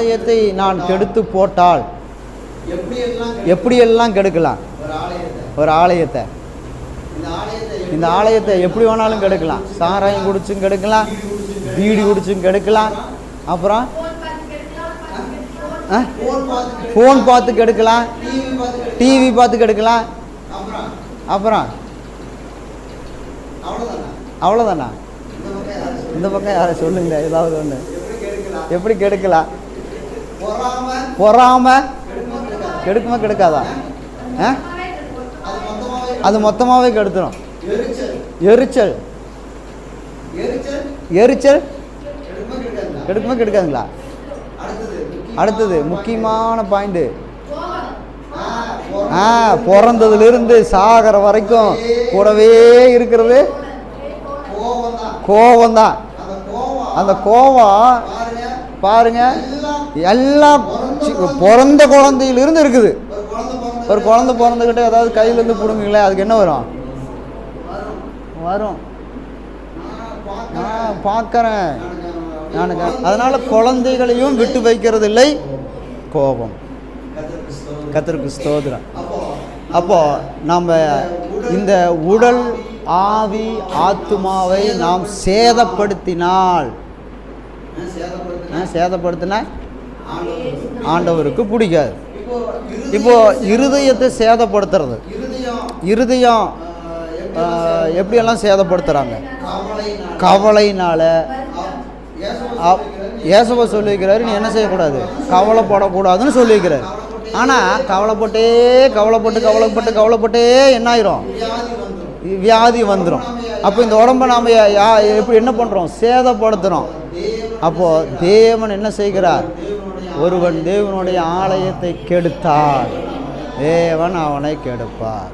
ஆலயத்தை நான் கெடுத்து போட்டால் எப்படியெல்லாம் கெடுக்கலாம்? ஒரு ஆலயத்தை, இந்த ஆலயத்தை எப்படி வேணாலும் கெடுக்கலாம். சாராயம் குடிச்சும் கெடுக்கலாம், பீடி குடிச்சும் கெடுக்கலாம், அப்புறம் ஃபோன் பார்த்து கெடுக்கலாம், டிவி பார்த்து கெடுக்கலாம், அப்புறம் அவ்வளோதானா? இந்த பக்கம் யாரை சொல்லுங்க, ஏதாவது ஒன்று. எப்படி கெடுக்கலாம்? பொறாம கெடுக்குமா கெடுக்காதா? அது மொத்தமாகவே கெடுத்துரும். எரிச்சல் எரிச்சல் கெடுக்குமா கெடுக்காதுங்களா? அடுத்தது முக்கியமான பாயிண்ட், பிறந்ததுலேருந்து சாகிற வரைக்கும் கூடவே இருக்கிறது கோபம்தான். அந்த கோபம் பாருங்க எல்லாம் பிறந்த குழந்தையிலிருந்து இருக்குது. ஒரு குழந்தை பிறந்துக்கிட்டு ஏதாவது கையிலேருந்து பிடுங்குங்களேன், அதுக்கு என்ன வரும்? பார்க்குறேன் நானுங்க. அதனால் குழந்தைகளையும் விட்டு வைக்கிறது இல்லை கோபம். கர்த்தருக்கு ஸ்தோத்திரம். அப்போ நம்ம இந்த உடல் ஆவி ஆத்துமாவை நாம் சேதப்படுத்தினால் ஆண்டவருக்கு பிடிக்காது. இப்போ இருதயத்தை சேதப்படுத்துறது, இருதயம் எப்படியெல்லாம் சேதப்படுத்துகிறாங்க? கவலையினால. இயேசுவை சொல்லியிருக்கிறாரு, நீ என்ன செய்யக்கூடாது? கவலைப்படக்கூடாதுன்னு சொல்லியிருக்கிறார். ஆனால் கவலைப்பட்டு என்ன ஆயிரும்? வியாதி வந்துடும். அப்போ இந்த உடம்பை நாம் எப்படி என்ன பண்ணுறோம்? சேதப்படுத்துகிறோம். அப்போது தேவன் என்ன செய்கிறார்? ஒருவன் தேவனுடைய ஆலயத்தை கெடுத்தால் தேவன் அவனை கெடுப்பார்.